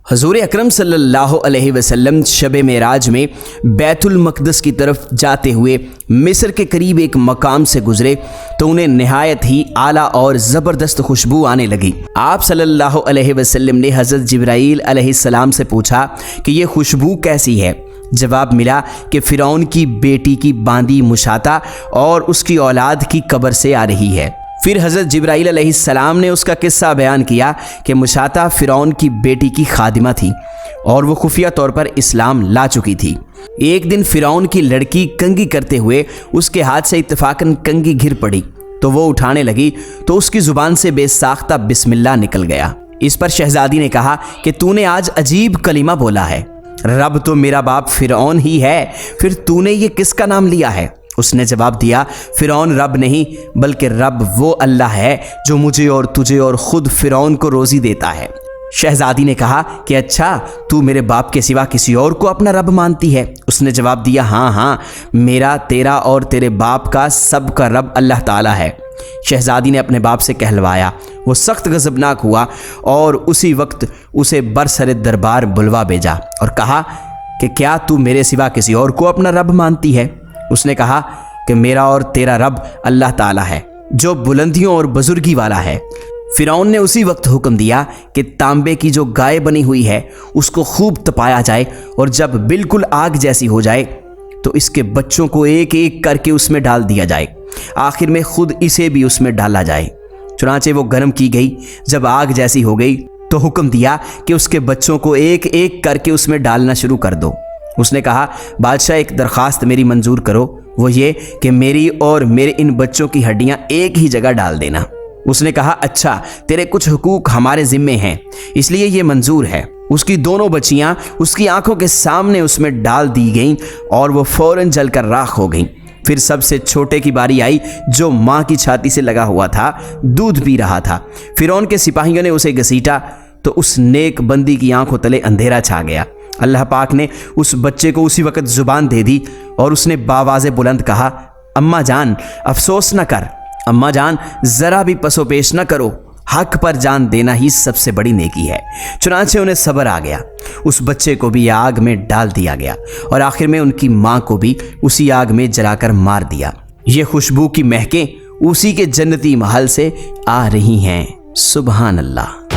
हजूर अकरम सल्लल्लाहु अलैहि वसल्लम शब मेराज में बैतुल मक़दस की तरफ जाते हुए मिस्र के करीब एक मकाम से गुजरे तो उन्हें नहायत ही आला और ज़बरदस्त खुशबू आने लगी। आप सल्लल्लाहु अलैहि वसल्लम ने हज़रत जिब्राईल अलैहिस्सलाम से पूछा कि ये खुशबू कैसी है। जवाब मिला कि फ़िरौन की बेटी की बांदी मुशाता और उसकी औलाद की कब्र से आ रही है। फिर हज़रत जिब्राईल अलैहिस्सलाम ने उसका किस्सा बयान किया कि मुशाता फ़िरौन की बेटी की खादिमा थी और वो खुफिया तौर पर इस्लाम ला चुकी थी। एक दिन फ़िरौन की लड़की कंघी करते हुए उसके हाथ से इत्तफाकन कंघी गिर पड़ी तो वो उठाने लगी तो उसकी ज़ुबान से बेसाख्ता बिस्मिल्लाह निकल गया। इस पर शहज़ादी ने कहा कि तूने आज अजीब कलीमा बोला है, रब तो मेरा बाप फ़िरौन ही है, फिर तूने ये किसका नाम लिया है? उसने जवाब दिया, फ़िरौन रब नहीं बल्कि रब वो अल्लाह है जो मुझे और तुझे और ख़ुद फ़िरौन को रोज़ी देता है। शहज़ादी ने कहा कि अच्छा, तू मेरे बाप के सिवा किसी और को अपना रब मानती है? उसने जवाब दिया, हाँ हाँ, मेरा, तेरा और तेरे बाप का सब का रब अल्लाह ताला है। शहज़ादी ने अपने बाप से कहलवाया। वो सख्त गज़बनाक हुआ और उसी वक्त उसे बरसरे दरबार बुलवा भेजा और कहा कि क्या तू मेरे सिवा किसी और को अपना रब मानती है? उसने कहा कि मेरा और तेरा रब अल्लाह ताला है जो बुलंदियों और बुजुर्गी वाला है। फ़िरौन ने उसी वक्त हुक्म दिया कि तांबे की जो गाय बनी हुई है उसको खूब तपाया जाए और जब बिल्कुल आग जैसी हो जाए तो इसके बच्चों को एक एक करके उसमें डाल दिया जाए, आखिर में खुद इसे भी उसमें डाला जाए। चुनाचे वो गर्म की गई। जब आग जैसी हो गई तो हुक्म दिया कि उसके बच्चों को एक एक करके उसमें डालना शुरू कर दो। उसने कहा, बादशाह, एक दरख्वास्त मेरी मंजूर करो, वो ये कि मेरी और मेरे इन बच्चों की हड्डियां एक ही जगह डाल देना। उसने कहा, अच्छा, तेरे कुछ हुकूक हमारे ज़िम्मे हैं इसलिए ये मंजूर है। उसकी दोनों बच्चियां उसकी आंखों के सामने उसमें डाल दी गईं और वो फ़ौरन जलकर राख हो गईं। फिर सबसे छोटे की बारी आई जो माँ की छाती से लगा हुआ था, दूध पी रहा था। फ़िरौन के सिपाहियों ने उसे घसीटा तो उस नेक बंदी की आंखों तले अंधेरा छा गया। अल्लाह पाक ने उस बच्चे को उसी वक्त ज़ुबान दे दी और उसने बावाज़े बुलंद कहा, अम्मा जान, अफसोस न कर, अम्मा जान, ज़रा भी पसोपेश न करो, हक पर जान देना ही सबसे बड़ी नेकी है। चुनांचे उन्हें सब्र आ गया। उस बच्चे को भी आग में डाल दिया गया और आखिर में उनकी माँ को भी उसी आग में जलाकर मार दिया। ये खुशबू की महकें उसी के जन्नती महल से आ रही हैं। सुबहान अल्लाह।